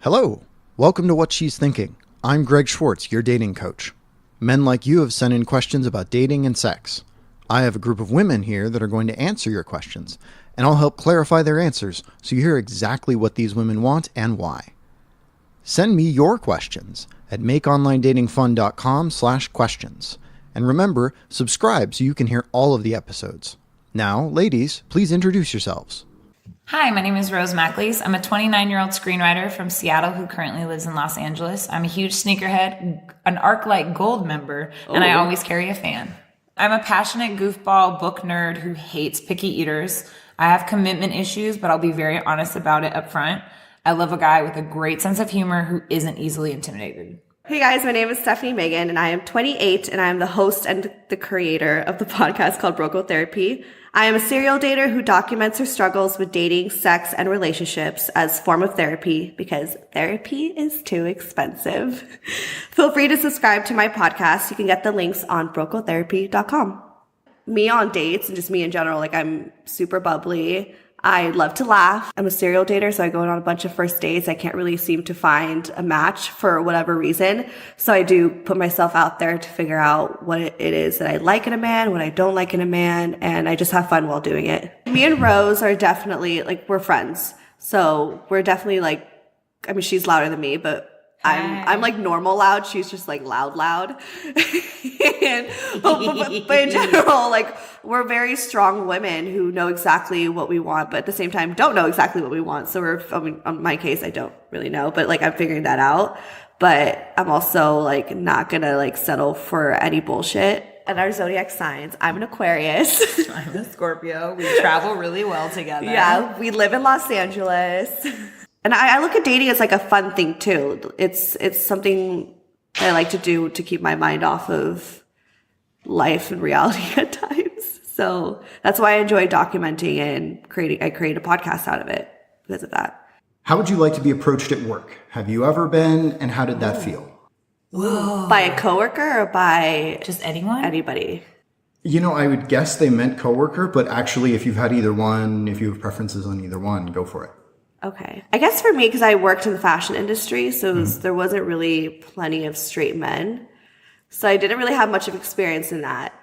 Hello, welcome to What She's Thinking. I'm Greg Schwartz, your dating coach. Men like you have sent in questions about dating and sex. I have a group of women here that are going to answer your questions, and I'll help clarify their answers so you hear exactly what these women want and why. Send me your questions at makeonlinedatingfun.com/questions. And remember, subscribe so you can hear all of the episodes. Now, ladies, please introduce yourselves. Hi, my name is Rose McAleese. I'm a 29-year-old screenwriter from Seattle who currently lives in Los Angeles. I'm a huge sneakerhead, an ArcLight Gold member, and I always carry a fan. I'm a passionate goofball book nerd who hates picky eaters. I have commitment issues, but I'll be very honest about it up front. I love a guy with a great sense of humor who isn't easily intimidated. Hey guys, my name is Stefanie Maegan, and I am 28, and I am the host and the creator of the podcast called Broco Therapy. I am a serial dater who documents her struggles with dating, sex, and relationships as form of therapy because therapy is too expensive. Feel free to subscribe to my podcast. You can get the links on brocotherapy.com. Me on dates and just me in general, like I'm super bubbly. I love to laugh. I'm a serial dater, so I go on a bunch of first dates. I can't really seem to find a match for whatever reason. So I do put myself out there to figure out what it is that I like in a man, what I don't like in a man, and I just have fun while doing it. Me and Rose are definitely, like, we're friends. So we're definitely like, I mean, she's louder than me, but I'm like normal loud. She's just like loud. And, but in general, like we're very strong women who know exactly what we want, but at the same time don't know exactly what we want. So in my case, I don't really know, but like I'm figuring that out. But I'm also like not gonna like settle for any bullshit. And our zodiac signs, I'm an Aquarius. I'm a Scorpio. We travel really well together. Yeah, we live in Los Angeles. And I look at dating as like a fun thing too. It's something I like to do to keep my mind off of life and reality at times. So that's why I enjoy documenting and I create a podcast out of it because of that. How would you like to be approached at work? Have you ever been, and how did that feel? Whoa. By a coworker or by just anyone? Anybody? You know, I would guess they meant coworker, but actually if you've had either one, if you have preferences on either one, go for it. Okay. I guess for me, because I worked in the fashion industry, so there wasn't really plenty of straight men. So I didn't really have much of experience in that.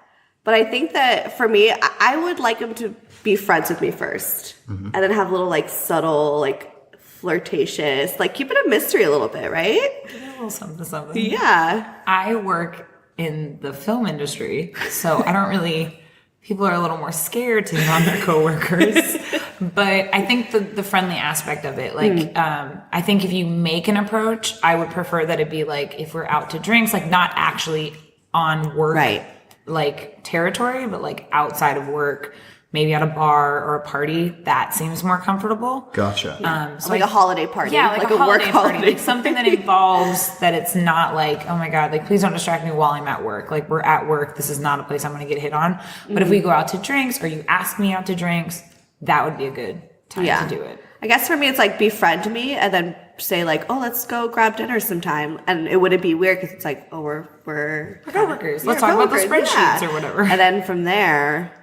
But I think that for me, I would like them to be friends with me first. And then have a little like subtle, like flirtatious, like keep it a mystery a little bit, right? A little something. Yeah. I work in the film industry, so I don't really... People are a little more scared to hit on their coworkers, but I think the friendly aspect of it, like, I think if you make an approach, I would prefer that it be like, if we're out to drinks, like not actually on work, like territory, but like outside of work, maybe at a bar or a party, that seems more comfortable. Gotcha. So like a holiday party. Yeah, like a work party. Holiday. Like something that involves that it's not like, oh my God, like please don't distract me while I'm at work. Like we're at work. This is not a place I'm going to get hit on. But if we go out to drinks or you ask me out to drinks, that would be a good time to do it. I guess for me, it's like befriend me and then say like, oh, let's go grab dinner sometime. And it wouldn't be weird because it's like, oh, we're coworkers. Let's talk about the spreadsheets or whatever. And then from there...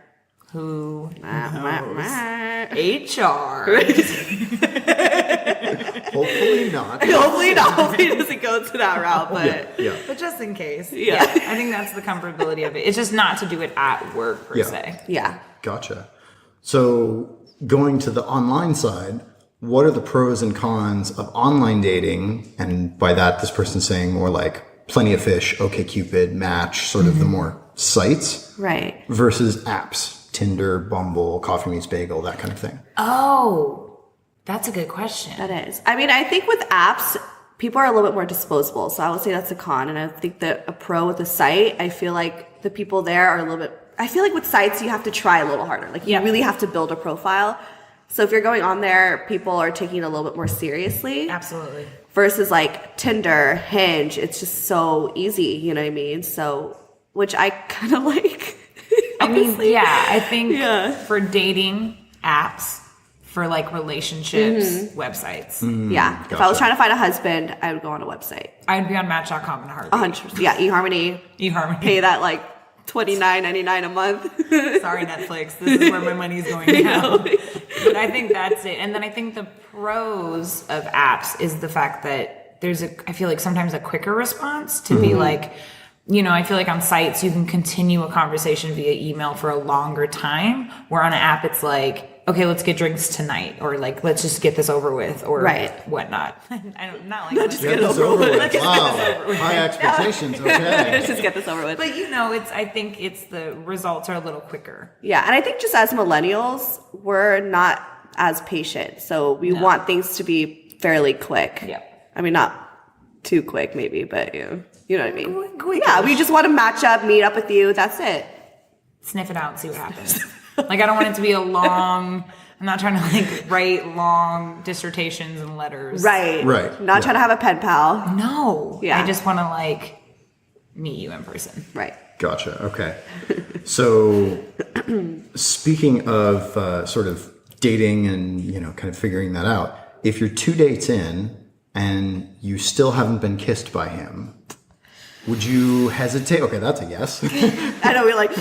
Who knows? HR. Hopefully not. Hopefully it doesn't go to that route, but but just in case. Yeah. I think that's the comfortability of it. It's just not to do it at work per se. Yeah. Gotcha. So going to the online side, what are the pros and cons of online dating? And by that, this person's saying more like Plenty of Fish, OkCupid, Match, sort of the more sites. Right. Versus apps. Tinder, Bumble, Coffee Meets Bagel, that kind of thing. Oh, that's a good question. That is. I mean, I think with apps, people are a little bit more disposable. So I would say that's a con. And I think that a pro with a site, I feel like the people there are a little bit, I feel like with sites, you have to try a little harder. Like you really have to build a profile. So if you're going on there, people are taking it a little bit more seriously. Absolutely. Versus like Tinder, Hinge, it's just so easy, you know what I mean? So, which I kind of like. I mean, I think for dating apps, for like relationships, websites. Yeah. Gotcha. If I was trying to find a husband, I would go on a website. I'd be on Match.com in a heartbeat. 100%. Yeah, eHarmony. eHarmony. Pay that like $29.99 a month. Sorry, Netflix. This is where my money is going now. But But I think that's it. And then I think the pros of apps is the fact that I feel like sometimes a quicker response to be like, I feel like on sites you can continue a conversation via email for a longer time, where on an app it's like, okay, let's get drinks tonight, or like, let's just get this over with, or whatnot. Just get this over with. Wow, high expectations. Okay, let's just get this over with. But I think it's the results are a little quicker. Yeah, and I think just as millennials, we're not as patient, so we want things to be fairly quick. Yeah, I mean, not too quick, maybe, but you know what I mean. Quick. Yeah, we just want to match up, meet up with you. That's it. Sniff it out and see what happens. Like, I don't want it to be I'm not trying to write long dissertations and letters. Right. Not trying to have a pen pal. No. Yeah. I just want to meet you in person. Right. Gotcha. Okay. So speaking of sort of dating and, kind of figuring that out, if you're 2 dates in and you still haven't been kissed by him, would you hesitate? Okay, that's a yes. I know, we're like...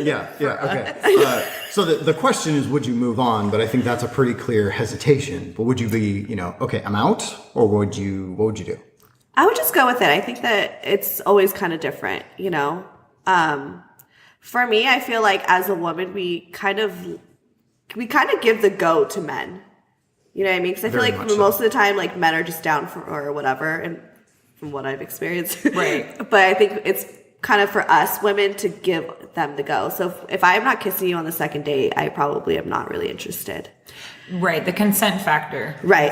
Yeah, okay. So the question is, would you move on? But I think that's a pretty clear hesitation. But would you be, okay, I'm out? Or what would you do? I would just go with it. I think that it's always kind of different, For me, I feel like as a woman, we kind of give the go to men. You know what I mean? Because I feel like most of the time, men are just down for or whatever, and from what I've experienced. Right. But I think it's kind of for us women to give them the go. So if I'm not kissing you on the second date, I probably am not really interested. Right. The consent factor. Right.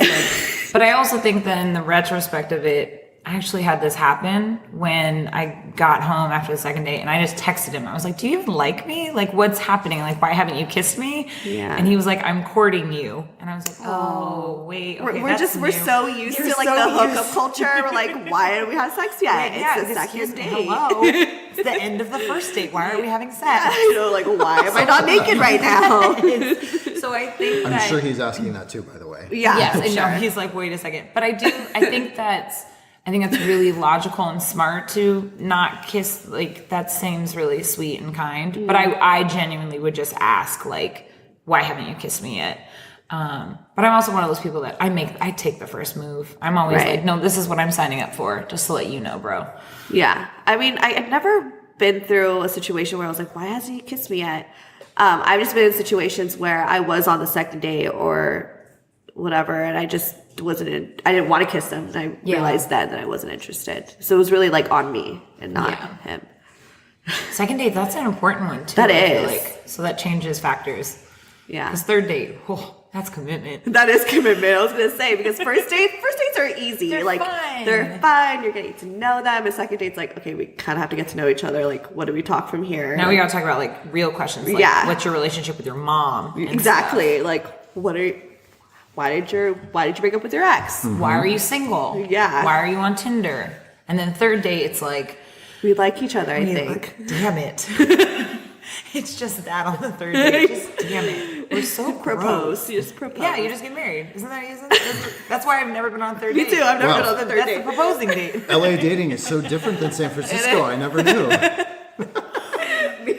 But I also think that in the retrospect of it, I actually had this happen when I got home after the second date, and I just texted him. I was like, do you even like me? What's happening? Why haven't you kissed me? Yeah. And he was like, I'm courting you. And I was like, oh wait. Okay, we're so used to the hookup culture. We're like, why don't we have sex yet? Right, it's the second date. Hello. It's the end of the first date. Why are we having sex? Why am I not naked right now? So I think I'm sure he's asking that too, by the way. Yeah. Yes, sure. He's like, wait a second. But I think that's really logical and smart to not kiss. That seems really sweet and kind. But I genuinely would just ask, why haven't you kissed me yet? But I'm also one of those people that I take the first move. I'm always no, this is what I'm signing up for, just to let you know, bro. Yeah. I mean, I've never been through a situation where I was like, why hasn't he kissed me yet? I've just been in situations where I was on the second date or whatever, and I just I didn't want to kiss him, and I realized then that I wasn't interested. So it was really on me and not him. Second date, that's an important one too. That is. So that changes factors. Yeah. Because third date, that's commitment. That is commitment. I was gonna say, because first dates are easy. They're fun. They're fun. You're getting to know them. And second date's okay, we kind of have to get to know each other. What do we talk from here? Now we gotta talk about real questions. What's your relationship with your mom? Exactly. Why did you break up with your ex? Mm-hmm. Why are you single? Yeah. Why are you on Tinder? And then third date, it's we like each other, I think. Damn it. It's just that on the third date. Just damn it. We're so propose. You just propose. Yeah, you just get married. Isn't that easy? That's why I've never been on third date. Me too. I've never been on the third date. That's the proposing date. LA dating is so different than San Francisco. I never knew.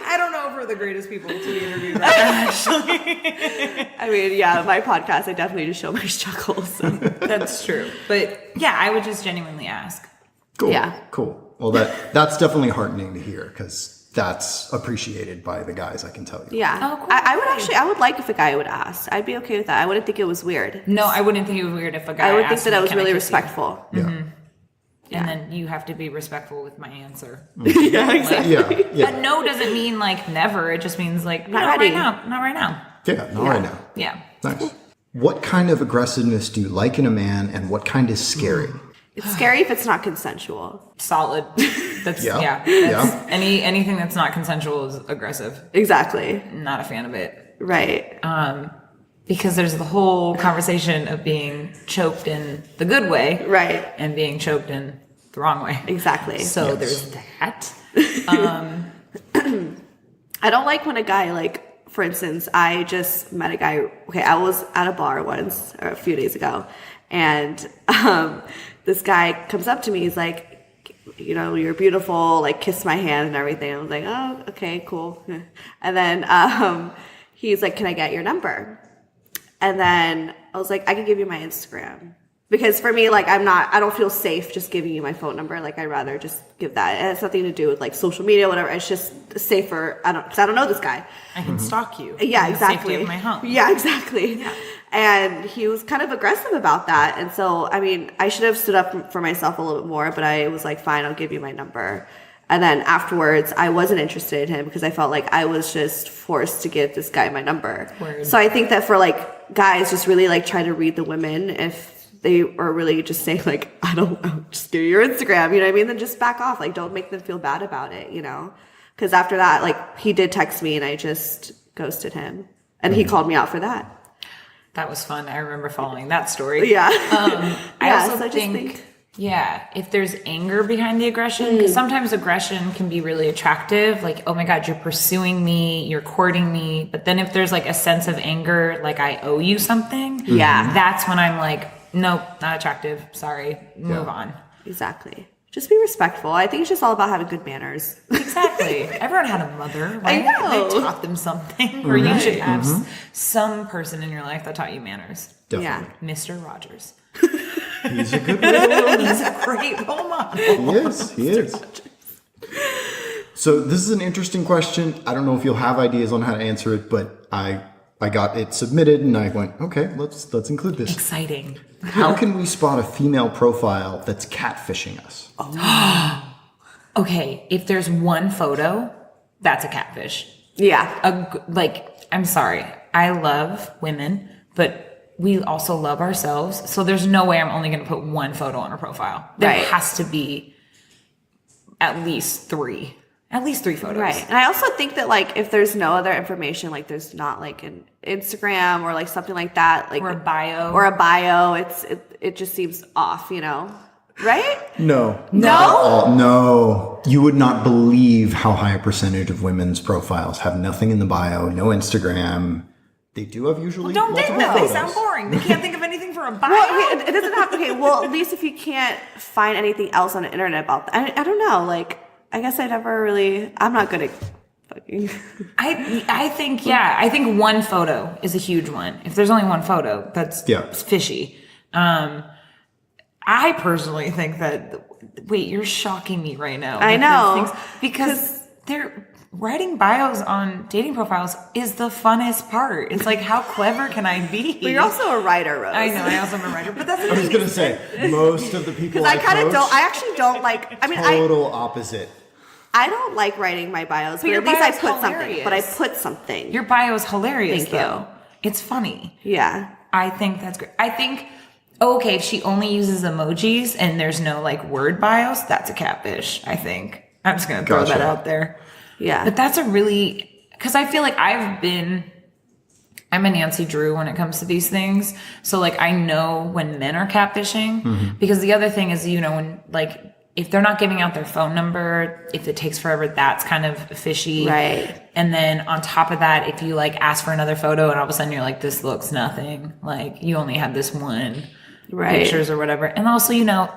I don't know if we're the greatest people to be interviewed right now, actually. I mean, yeah, my podcast, I definitely just show my struggles. So. That's true. But yeah, I would just genuinely ask. Cool. Yeah. Cool. Well, that's definitely heartening to hear, because that's appreciated by the guys, I can tell you. Yeah. Oh, cool. I would like if a guy would ask. I'd be okay with that. I wouldn't think it was weird. No, I wouldn't think it was weird if a guy I would asked think that me, I was "Can really kiss you?" respectful. Yeah. Mm-hmm. And then you have to be respectful with my answer. Yeah, exactly. Yeah. But no doesn't mean never. It just means not ready. right now. Not right now. Yeah, not right now. Yeah. Nice. What kind of aggressiveness do you like in a man, and what kind is scary? It's scary if it's not consensual. Solid. That's anything that's not consensual is aggressive. Exactly. Not a fan of it. Right. Because there's the whole conversation of being choked in the good way. Right. And being choked in the wrong way. Exactly. So there's that. I don't like when a guy, for instance, I just met a guy. Okay, I was at a bar once, or a few days ago, and this guy comes up to me. He's like, you're beautiful, kiss my hand and everything. I was like, oh, okay, cool. And then he's like, can I get your number? And then I was like, I can give you my Instagram. Because for me, like, I don't feel safe just giving you my phone number. Like, I'd rather just give that. It has nothing to do with, like, social media, whatever. It's just safer. Because I don't know this guy. I can stalk you. Yeah, in exactly. The safety of my home. Yeah, exactly. Yeah. And he was kind of aggressive about that. And so, I mean, I should have stood up for myself a little bit more, but I was like, fine, I'll give you my number. And then afterwards, I wasn't interested in him because I felt like I was just forced to give this guy my number. Word. So I think that for, like, guys, just really, like, try to read the women. If they are really just saying, like, I'll just give you your Instagram, you know what I mean? Then just back off. Like, don't make them feel bad about it, you know? Because after that, like, he did text me and I just ghosted him. And he called me out for that. That was fun. I remember following that story. Yeah. I also think, if there's anger behind the aggression, because sometimes aggression can be really attractive. Like, oh my God, you're pursuing me, you're courting me. But then if there's like a sense of anger, like I owe you something. Yeah. That's when I'm like, nope, not attractive. Sorry. Move on. Exactly. Just be respectful. I think it's just all about having good manners. Exactly. Everyone had a mother, right? I know. They taught them something. Or you should have some person in your life that taught you manners. Definitely. Yeah. Mr. Rogers. He's a good role. He's a great role model. He is. So this is an interesting question. I don't know if you'll have ideas on how to answer it, but I got it submitted and I went, okay, let's include this. Exciting. How can we spot a female profile that's catfishing us? Okay, if there's one photo, that's a catfish. Yeah. I'm sorry. I love women, but we also love ourselves. So there's no way I'm only going to put one photo on a profile. There has to be at least three. At least 3 photos. Right. And I also think that, like, if there's no other information, like there's not like an Instagram or like something like that, like Or a bio. it just seems off, you know? Right? No. No? No. You would not believe how high a percentage of women's profiles have nothing in the bio, no Instagram. They do have usually Don't date multiple them. They photos. sound boring. They can't think of anything for a bio. Well, it doesn't have to. Okay, well, at least if you can't find anything else on the internet about that. I don't know. Like, I guess I'm not good at fucking. I think one photo is a huge one. If there's only one photo, that's fishy. I personally think that, wait, you're shocking me right now. I know. Because they're writing bios on dating profiles is the funnest part. It's like, how clever can I be? But you're also a writer, Rose. I know, I also am a writer, but that's the I was thing. going to say, most of the people I actually don't like, total opposite. I don't like writing my bios, but your at least I bio's put something. hilarious. But I put something. Your bio is hilarious, Thank though. you. It's funny. Yeah. I think that's great. I think, okay, if she only uses emojis and there's no like word bios, that's a catfish, I think. I'm just going to throw that out there. Yeah. But that's because I feel like I'm a Nancy Drew when it comes to these things. So like I know when men are catfishing because the other thing is, you know, when like, if they're not giving out their phone number, if it takes forever, that's kind of fishy. Right. And then on top of that, if you like ask for another photo and all of a sudden you're like, this looks nothing. Like you only had this one pictures or whatever. And also, you know,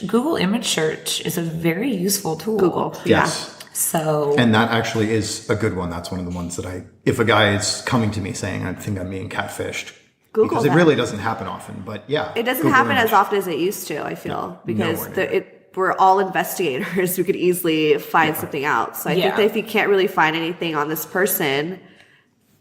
Google image search is a very useful tool. Google. Yes. Yeah. So. And that actually is a good one. That's one of the ones that if a guy is coming to me saying, I think I'm being catfished. Google because that. It really doesn't happen often, but yeah. It doesn't Google happen image. as often as it used to, I feel, because nowhere near. we're all investigators. We could easily find something out. So I think that if you can't really find anything on this person,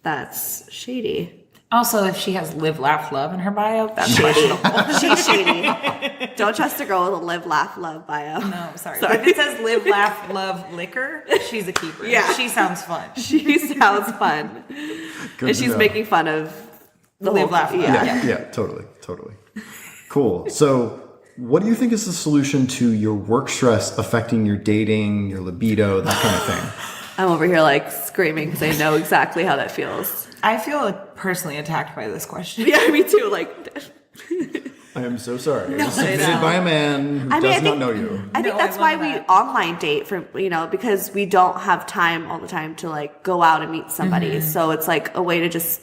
that's shady. Also, if she has live, laugh, love in her bio, that's Shady. questionable. She's shady. Don't trust a girl with a live, laugh, love bio. No, sorry. If it says live, laugh, love, liquor, she's a keeper. Yeah. She sounds fun. She sounds fun. Good And she's to know. making fun of the Live, whole laugh, love. Yeah, totally. Cool. So what do you think is the solution to your work stress affecting your dating, your libido, that kind of thing? I'm over here like screaming because I know exactly how that feels. I feel personally attacked by this question. Yeah, me too. Like, I am so sorry. It was I submitted know. by a man who does not know you. I think No, I that's why love we that. online date because we don't have time all the time to like go out and meet somebody. Mm-hmm. So it's like a way to just,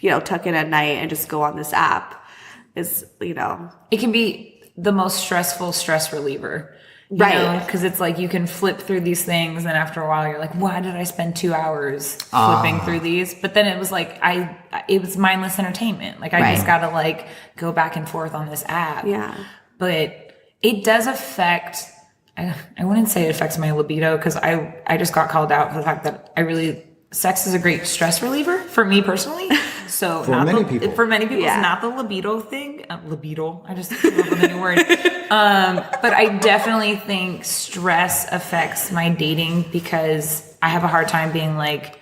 tuck in at night and just go on this app is, It can be the most stressful stress reliever. Right. Because it's like you can flip through these things, and after a while you're like, why did I spend 2 hours flipping through these? But then it was like it was mindless entertainment. Like I just gotta like go back and forth on this app. Yeah. But it does affect, I wouldn't say it affects my libido, because I just got called out for the fact that sex is a great stress reliever for me personally. So for many people, it's not the libido thing. Libido. I just came up with a new word. But I definitely think stress affects my dating, because I have a hard time being like,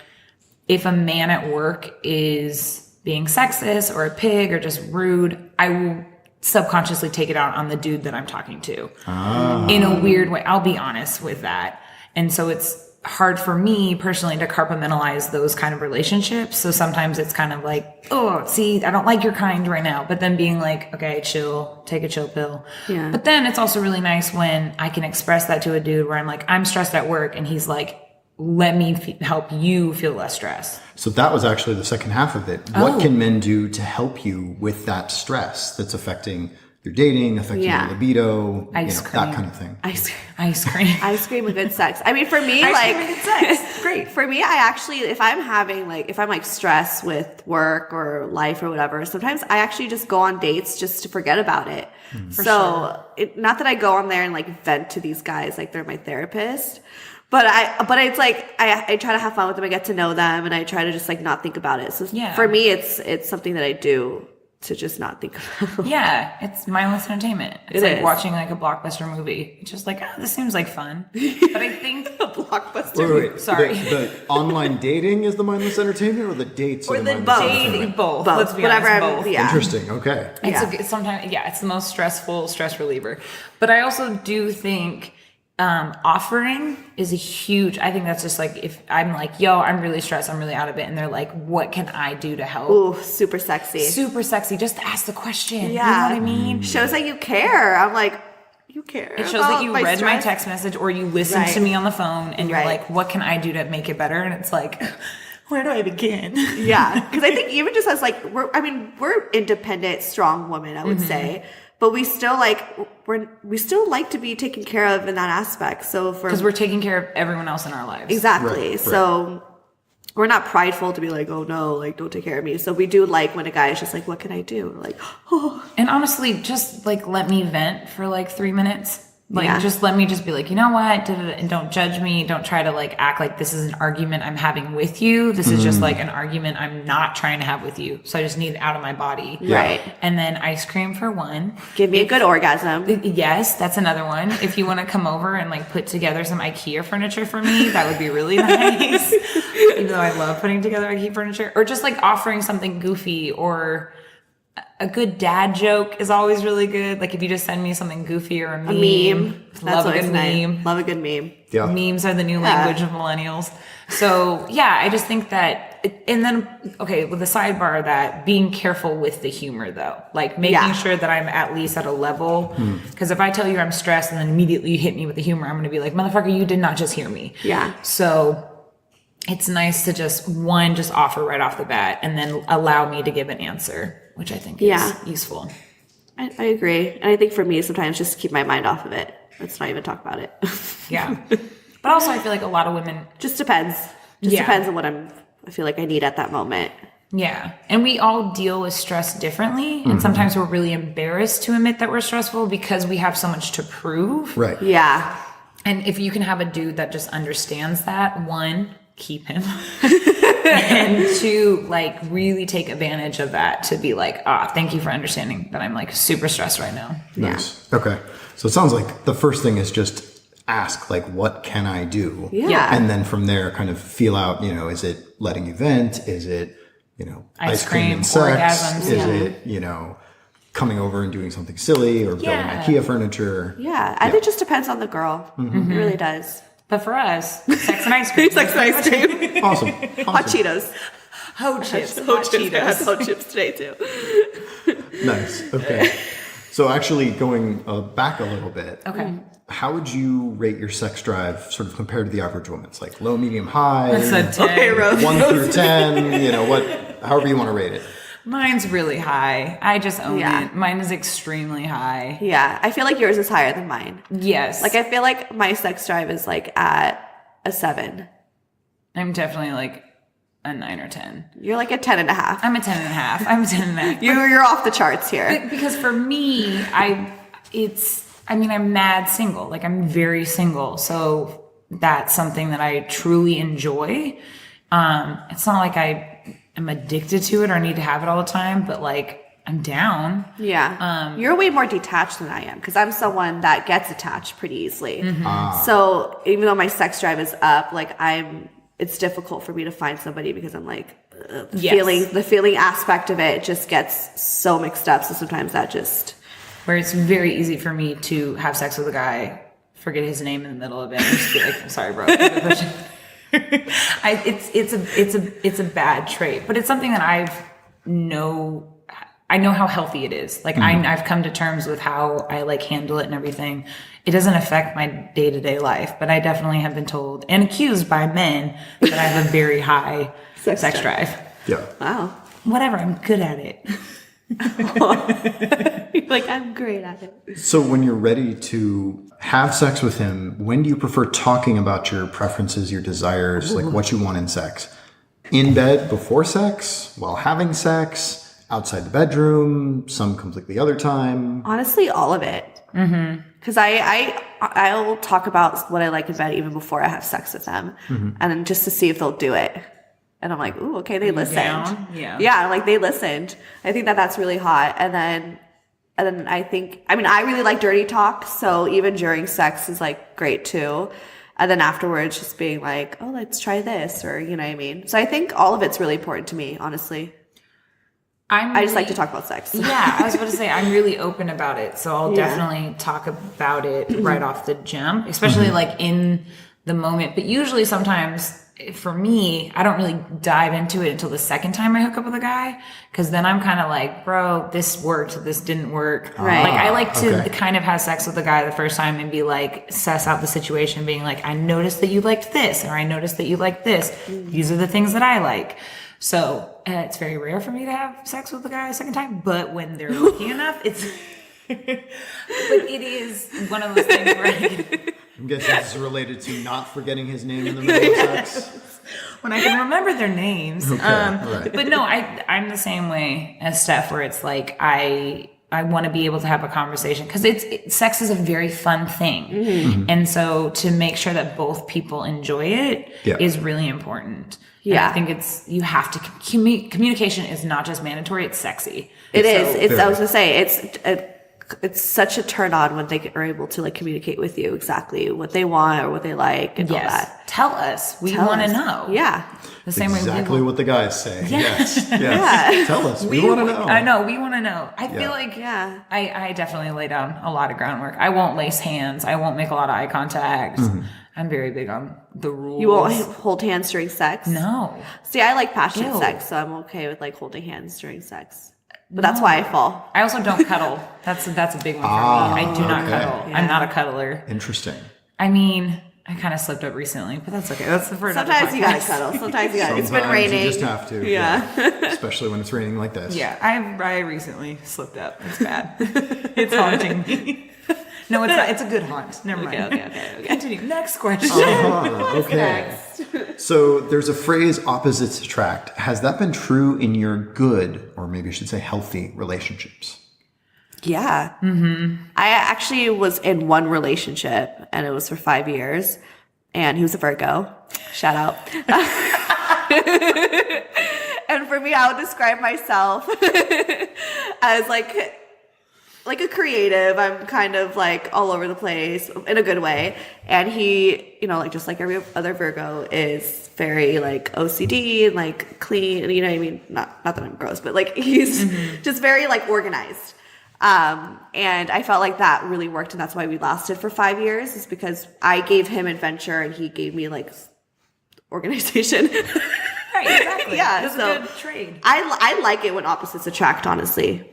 if a man at work is being sexist or a pig or just rude, I will subconsciously take it out on the dude that I'm talking to in a weird way. I'll be honest with that. And so it's hard for me personally to compartmentalize those kind of relationships. So sometimes it's kind of like, oh, see, I don't like your kind right now. But then being like, okay, chill, take a chill pill. Yeah. But then it's also really nice when I can express that to a dude where I'm like, I'm stressed at work. And he's like, let me help you feel less stress. So that was actually the second half of it. What can men do to help you with that stress that's affecting your dating, affecting your libido, Ice cream. that kind of thing? Ice cream. Ice cream and good sex. I mean, for me, great. For me, I actually, if I'm like stressed with work or life or whatever, sometimes I actually just go on dates just to forget about it. So not that I go on there and like vent to these guys like they're my therapist. But it's like, I try to have fun with them. I get to know them, and I try to just like not think about it. So for me, it's something that I do to just not think about. Yeah, it's mindless entertainment. It's like watching like a blockbuster movie. It's just like, oh, this seems like fun. But I think a blockbuster movie. Wait. Sorry. The online dating is the mindless entertainment, or the dates are the mindless entertainment? Both. Let's be honest, both. Yeah. Interesting. Okay. It's sometimes, it's the most stress reliever. But I also do think offering is a huge, I think that's just like, if I'm like, yo, I'm really stressed, I'm really out of it, and they're like, what can I do to help? Ooh, super sexy. Just ask the question. Yeah. You know what I mean? Shows that you care. I'm like, you care. It shows that you read my text message, or you listened to me on the phone, and you're like, what can I do to make it better? And it's like, where do I begin? Yeah. Because I think even just as like, we're independent, strong women, I would say. But we still like to be taken care of in that aspect. So because we're taking care of everyone else in our lives. Exactly. Right. So we're not prideful to be like, oh no, like don't take care of me. So we do like when a guy is just like, what can I do? We're like, oh. And honestly, just like let me vent for like 3 minutes. Like, just let me just be like, you know what? And don't judge me. Don't try to like act like this is an argument I'm having with you. This is just like an argument I'm not trying to have with you. So I just need it out of my body. Right. And then ice cream for one. Give me a good orgasm. Yes, that's another one. If you want to come over and like put together some IKEA furniture for me, that would be really nice. Even though I love putting together IKEA furniture. Or just like offering something goofy, or a good dad joke is always really good. Like if you just send me something goofy or a meme. Love a good meme. Love a good meme. Yeah. Memes are the new language of millennials. So yeah, I just think that, and then, okay, with the sidebar of that, being careful with the humor though. Like making sure that I'm at least at a level. Because if I tell you I'm stressed and then immediately you hit me with the humor, I'm going to be like, motherfucker, you did not just hear me. Yeah. So it's nice to just offer right off the bat, and then allow me to give an answer, which I think is useful. I agree. And I think for me, sometimes just keep my mind off of it. Let's not even talk about it. Yeah. But also I feel like a lot of women... Just depends. Depends on what I feel like I need at that moment. Yeah. And we all deal with stress differently. And sometimes we're really embarrassed to admit that we're stressful because we have so much to prove. Right. Yeah. And if you can have a dude that just understands that, one, keep him. And two, like really take advantage of that to be like, thank you for understanding that I'm like super stressed right now. Nice. Yeah. Okay. So it sounds like the first thing is just ask, like, what can I do? Yeah. And then from there kind of feel out, is it letting you vent? Is it, ice cream and sex? Orgasms, is it, coming over and doing something silly or building IKEA furniture? Yeah. I think it just depends on the girl. It really does. But for us, sex and ice cream. Sex and ice cream. Awesome. Hot Cheetos. Hot chips. Hot Cheetos. I had hot chips today too. Nice. Okay. So actually going back a little bit. Okay. How would you rate your sex drive sort of compared to the average woman? It's like low, medium, high. That's a 10. Okay, Rose. 1 through 10, however you want to rate it. Mine's really high. I just own Yeah. it. Mine is extremely high. Yeah. I feel like yours is higher than mine. Yes. Like, I feel like my sex drive is like at a 7. I'm definitely like a 9 or 10. You're like a 10 and a half. I'm a 10 and a half. I'm a 10 and a half. You're off the charts here. Because for me, I'm mad single. Like, I'm very single. So that's something that I truly enjoy. It's not like I am addicted to it or need to have it all the time, but like, I'm down. Yeah. You're way more detached than I am because I'm someone that gets attached pretty easily. Mm-hmm. So even though my sex drive is up, like it's difficult for me to find somebody because I'm like, the feeling aspect of it just gets so mixed up. So sometimes that just. Where it's very easy for me to have sex with a guy, forget his name in the middle of it, and just be like, I'm sorry, bro. It's a bad trait, but it's something that I know how healthy it is. Like I've come to terms with how I like handle it and everything. It doesn't affect my day-to-day life, but I definitely have been told and accused by men that I have a very high sex drive. Yeah. Wow. Whatever, I'm good at it. Like, I'm great at it. So when you're ready to have sex with him, when do you prefer talking about your preferences, your desires, like what you want in sex? In bed before sex, while having sex, outside the bedroom, some completely other time? Honestly, all of it. Because I'll talk about what I like in bed even before I have sex with them, and then just to see if they'll do it. And I'm like, ooh, okay, they listened. Down? Yeah, like they listened. I think that's really hot. And then I think, I really like dirty talk. So even during sex is like great too. And then afterwards just being like, oh, let's try this, or you know what I mean? So I think all of it's really important to me, honestly. I just like to talk about sex. Yeah, I was about to say, I'm really open about it. So I'll definitely talk about it right off the jump, especially like in the moment. But usually sometimes for me, I don't really dive into it until the second time I hook up with a guy. Cause then I'm kind of like, bro, this worked, this didn't work. Right. Like I like to kind of have sex with a guy the first time and be like, suss out the situation, being like, I noticed that you liked this, or I noticed that you liked this. These are the things that I like. So it's very rare for me to have sex with a guy a second time, but when they're lucky enough, it's, but it is one of those things where I'm guessing this is related to not forgetting his name in the middle of sex. when I can remember their names. Okay, right. But no, I'm the same way as Steph, where it's like, I want to be able to have a conversation because sex is a very fun thing. And so to make sure that both people enjoy it is really important. Yeah. And I think you have to, communication is not just mandatory, it's sexy. It is. I was going to say, it's such a turn on when they are able to like communicate with you exactly what they want or what they like and all that. Tell us. We want to know. Yeah. The same way exactly what the guys say. Yes. Tell us. We want to know. I know. We want to know. I feel like I definitely lay down a lot of groundwork. I won't lace hands. I won't make a lot of eye contact. I'm very big on the rules. You won't hold hands during sex? No. See, I like passionate sex, so I'm okay with like holding hands during sex. But that's why I fall. I also don't cuddle. That's a big one for me. I do not cuddle. Yeah. I'm not a cuddler. Interesting. I mean, I kind of slipped up recently, but that's okay. That's the first. Sometimes you gotta cuddle. Sometimes you gotta. It's been raining. You just have to. Yeah. Especially when it's raining like this. Yeah, I recently slipped up. It's bad. It's haunting me. No, it's not. It's a good haunt. Never mind. Okay. Continue. Next question. Okay. So there's a phrase, opposites attract. Has that been true in your good, or maybe I should say healthy relationships? Yeah. I actually was in one relationship, and it was for 5 years, and he was a Virgo. Shout out. And for me, I would describe myself as like a creative. I'm kind of like all over the place in a good way. And he, like just like every other Virgo, is very like OCD and like clean. You know what I mean? Not that I'm gross, but like he's just very like organized. And I felt like that really worked, and that's why we lasted for 5 years, is because I gave him adventure and he gave me like organization. Right, exactly. Yeah, That's so a good trade. I like it when opposites attract, honestly.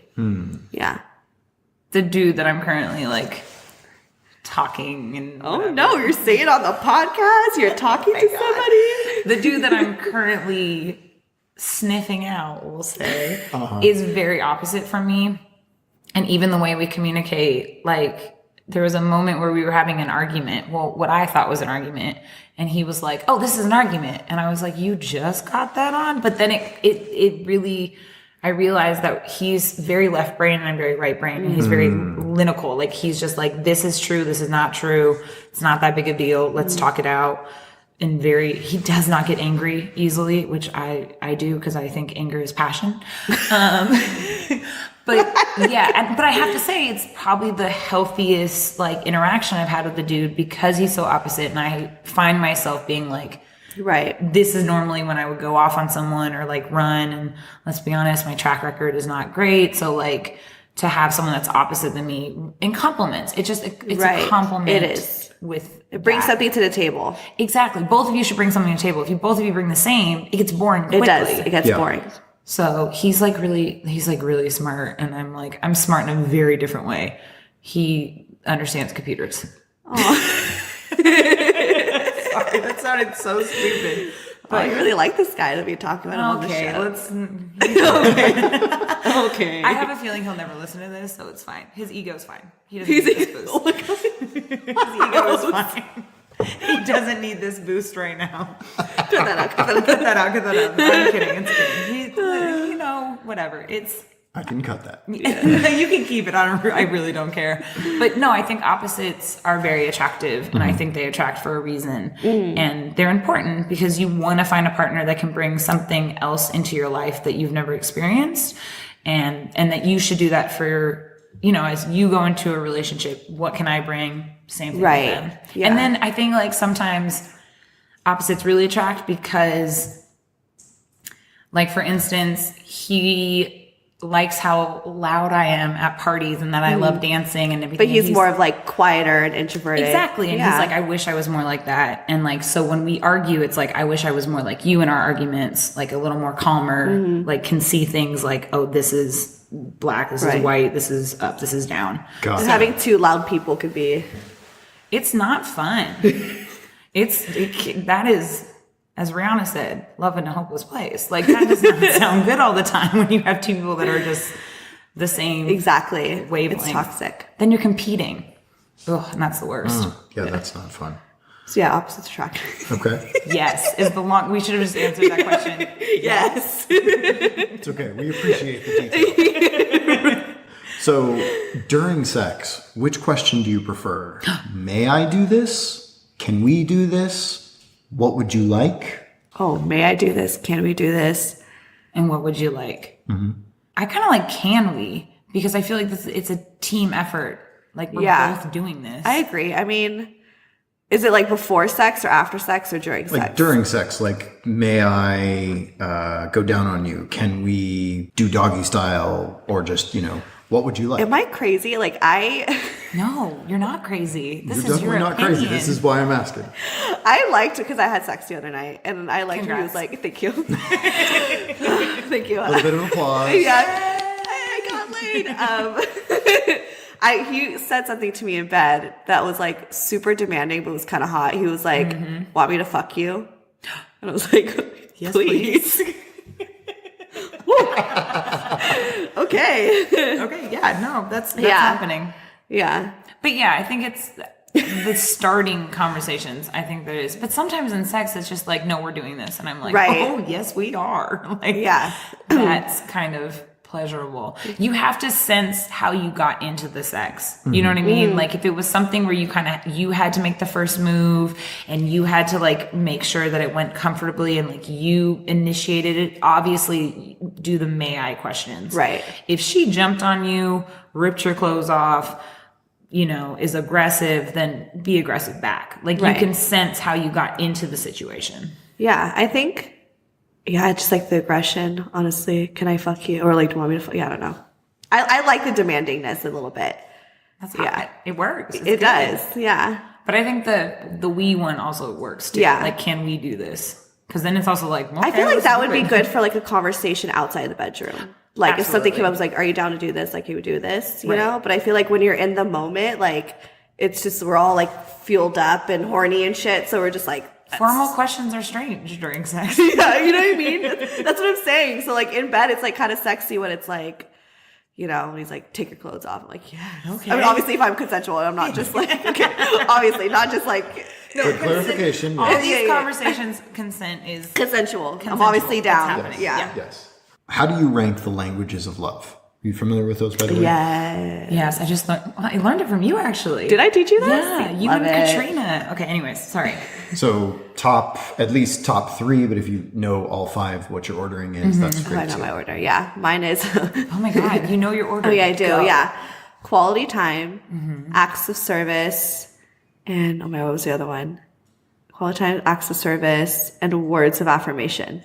Yeah. The dude that I'm currently like talking and Oh no, you're saying on the podcast you're talking to somebody. The dude that I'm currently sniffing out, we'll say, is very opposite from me. And even the way we communicate, like there was a moment where we were having an argument. Well, what I thought was an argument. And he was like, oh, this is an argument. And I was like, you just got that on? But then it really, I realized that he's very left brain and I'm very right brain. And he's very clinical. Like he's just like, this is true. This is not true. It's not that big a deal. Let's talk it out. And he does not get angry easily, which I do because I think anger is passion. But yeah, but I have to say it's probably the healthiest like interaction I've had with the dude because he's so opposite. And I find myself being like, right, this is normally when I would go off on someone or like run. And let's be honest, my track record is not great. So like to have someone that's opposite than me in compliments, it's a compliment. It is. It brings something to the table. Exactly. Both of you should bring something to the table. If both of you bring the same, it gets boring quickly. It does. It gets boring. So he's really smart. And I'm smart in a very different way. He understands computers. Sorry, that sounded so stupid. But I really like this guy to be talking about him on the show. Okay. I have a feeling he'll never listen to this, so it's fine. His ego's fine. He doesn't need this boost. Oh my God. His ego is fine. He doesn't need this boost right now. Cut that out. Cut that out. I'm kidding. It's kidding. Whatever. I can cut that. Yeah. You can keep it. I really don't care. But no, I think opposites are very attractive, and I think they attract for a reason. And they're important because you want to find a partner that can bring something else into your life that you've never experienced, and that you should do that for, as you go into a relationship. What can I bring? Same thing with them. Yeah. And then I think like sometimes opposites really attract because, like for instance, he likes how loud I am at parties and that I love dancing and everything. But he's more of like quieter and introverted. Exactly. And he's like, I wish I was more like that. And like, so when we argue, it's like, I wish I was more like you in our arguments, like a little more calmer, like can see things like, oh, this is black, this is white, this is up, this is down. Just having two loud people could be. It's not fun. That is, as Rihanna said, love in a hopeless place. Like that does not sound good all the time when you have two people that are just the same wavelength. It's toxic. Then you're competing. Ugh, and that's the worst. Yeah, that's not fun. So yeah, opposites attract. Okay. Yes. We should have just answered that question. Yes. It's okay. We appreciate the detail. So during sex, which question do you prefer? May I do this? Can we do this? What would you like? Oh, may I do this? Can we do this? And what would you like? I kind of like can we, because I feel like it's a team effort. Like we're both doing this. I agree. I mean, is it like before sex or after sex or during sex? Like during sex, like may I go down on you? Can we do doggy style or just, what would you like? Am I crazy? Like No, you're not crazy. You're definitely not crazy. This is why I'm asking. I liked it because I had sex the other night, and I liked when he was like, "Thank you, thank you." A little bit of applause. Yeah, I got laid. He said something to me in bed that was like super demanding, but was kind of hot. He was like, "Want me to fuck you?" And I was like, "Yes, please." Okay. Yeah. No, that's happening. Yeah. But yeah, I think it's the starting conversations. I think there is. But sometimes in sex, it's just like, no, we're doing this. And I'm like, oh, yes, we are. Like, that's kind of pleasurable. You have to sense how you got into the sex. You know what I mean? Like if it was something where you had to make the first move and you had to like make sure that it went comfortably and like you initiated it, obviously do the may I questions. Right. If she jumped on you, ripped your clothes off, is aggressive, then be aggressive back. Like you can sense how you got into the situation. Yeah. I think, just like the aggression, honestly. Can I fuck you? Or like, do you want me to fuck you? I don't know. I like the demandingness a little bit. That's hot. It works. It does. Yeah. But I think the we one also works too. Yeah. Like, can we do this? Because then it's also like, okay, I feel like that would be good for like a conversation outside the bedroom. Like if something came up, I was like, are you down to do this? Like, can we do this? You know? But I feel like when you're in the moment, like it's just, we're all like fueled up and horny and shit. So we're just like, Formal questions are strange during sex. Yeah, you know what I mean? That's what I'm saying. So like in bed, it's like kind of sexy when it's like, you know, when he's like, take your clothes off. I'm like, yeah. Okay. I mean, obviously if I'm consensual and I'm not just like, okay, obviously not just like. For clarification, All yes. these conversations, consent is Consensual. I'm consensual. obviously down. It's happening. Yeah. Yes. How do you rank the languages of love? Are you familiar with those, by the way? Yeah. Yes, I learned it from you actually. Did I teach you that? Yeah, you Love and it. Katrina. Okay, anyways, sorry. So at least top 3, but if you know all 5, what your ordering is, that's Oh, great I know too. my order. Yeah. Mine is. Oh my God, you know your order. Oh yeah, I do. Go. Yeah. Quality time, acts of service, and oh my, what was the other one? Quality time, acts of service, and words of affirmation.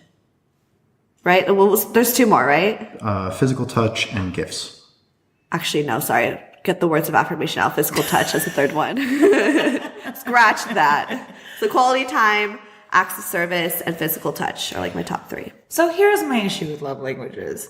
Right? Well, there's 2 more, right? Physical touch and gifts. Actually, no, sorry. Get the words of affirmation out. Physical touch as the 3rd one. Scratch that. So quality time, acts of service, and physical touch are like my top 3. So here's my issue with love languages.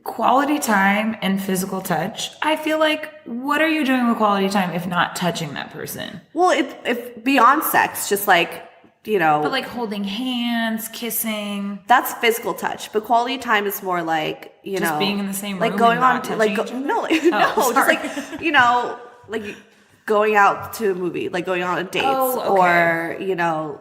Quality time and physical touch. I feel like, what are you doing with quality time if not touching that person? Well, if beyond sex, just like, you know. But like holding hands, kissing. That's physical touch, but quality time is more like, you Just know, being in the same like room going and not on to like touching each other? no, like, Oh, no, just sorry. like, you know, like going out to a movie, like going on dates, Oh, okay. or you know,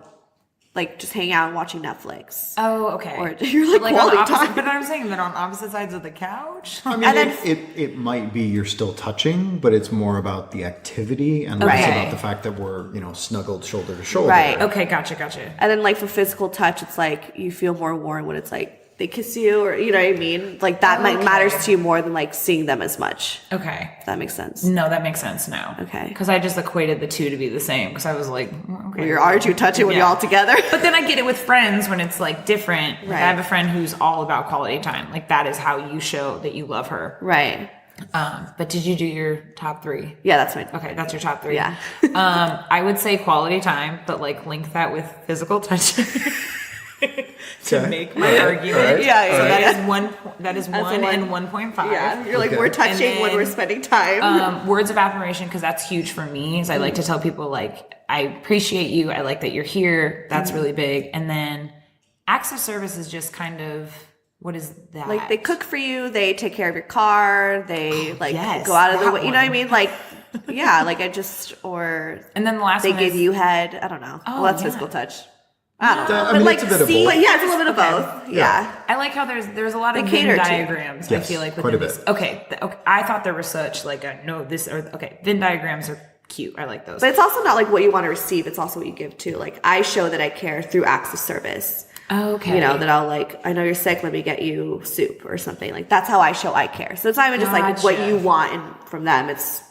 like just hanging out and watching Netflix. Oh, okay. Or you're like on quality the opposite, time. but I'm saying that on opposite sides of the couch. I mean, And then- it might be you're still touching, but it's more about the activity and less Okay. about the fact that we're, snuggled shoulder to shoulder. Right. Okay, gotcha. And then like for physical touch, it's like you feel more warm when it's like they kiss you, or you know what I mean? Like that might Okay. matters to you more than like seeing them as much. Okay. If that makes sense. No, that makes sense now. Okay. Because I just equated the 2 to be the same. Because I was like, okay. Aren't you touching when you're Yeah. all together? But then I get it with friends when it's like different. Like, Right. I have a friend who's all about quality time. Like that is how you show that you love her. Right. But did you do your top 3? Yeah, that's fine. Okay, that's your top 3. Yeah. I would say quality time, but like link that with physical touch to Okay. make my argument. All right. Yeah, So yeah. that is one. That is That's 1 a and one. 1.5. Yeah, you're like, Okay. we're touching And when then, we're spending time. Words of affirmation, because that's huge for me. Is I like to tell people like, I appreciate you. I like that you're here. That's really big. And then acts of service is just kind of, what is that? Like they cook for you, they take care of your car, they like yes, go out of their that way. You know what I one. mean? Like, yeah, like or And then the last they one give is, you head. I don't know. Oh, well, that's yeah. physical touch. I don't know. I But mean, like, it's a bit of see, both. but yeah, it's a little bit of Okay. both. Yeah. I like how there's a lot of They Venn cater to you. diagrams. I Yes, feel like quite a within bit. this. Okay, I thought there was such like a no this or okay. Venn diagrams are cute. I like those. But it's also not like what you want to receive. It's also what you give too. Like I show that I care through acts of service. Okay. You know, that I'll like, I know you're sick, let me get you soup or something. Like that's how I show I care. So it's not even just like what Gotcha. you want from them. It's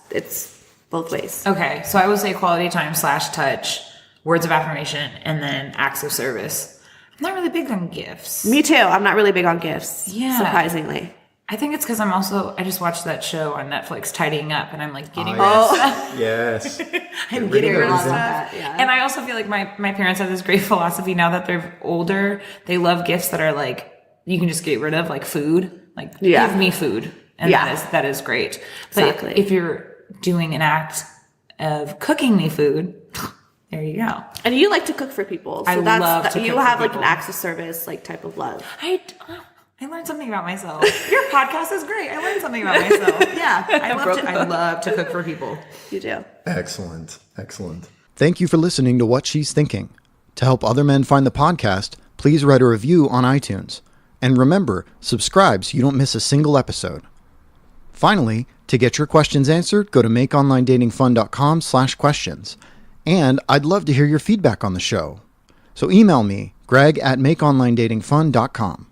both ways. Okay, so I would say quality time / touch, words of affirmation, and then acts of service. I'm not really big on gifts. Me too. I'm not really big on gifts. Yeah. Surprisingly. I think it's because I just watched that show on Netflix, Tidying Up, and I'm like getting Yes. I'm rid getting of rid of everything. stuff. Yeah. And I also feel like my parents have this great philosophy now that they're older. They love gifts that are like, you can just get rid of, like food. Like, Yeah. give me food. And Yeah. that is great. But Exactly. if you're doing an act of cooking me food, there you go. And you like to cook for people. So I that's love to you cook for have like an people. acts of service like type of love. I learned something about myself. Your podcast is great. I learned something about myself. Yeah. I love to cook for people. You do. Excellent. Excellent. Thank you for listening to What She's Thinking. To help other men find the podcast, please write a review on iTunes. And remember, subscribe so you don't miss a single episode. Finally, to get your questions answered, go to makeonlinedatingfun.com/questions. And I'd love to hear your feedback on the show. So email me, greg@makeonlinedatingfun.com.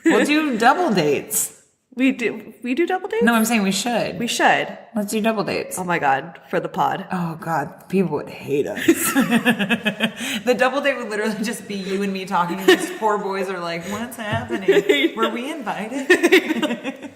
We'll do double dates. We do double dates? No, I'm saying we should. We should. Let's do double dates. Oh my god, for the pod. Oh God, people would hate us. The double date would literally just be you and me talking, and these poor boys are like, "What's happening? Were we invited?"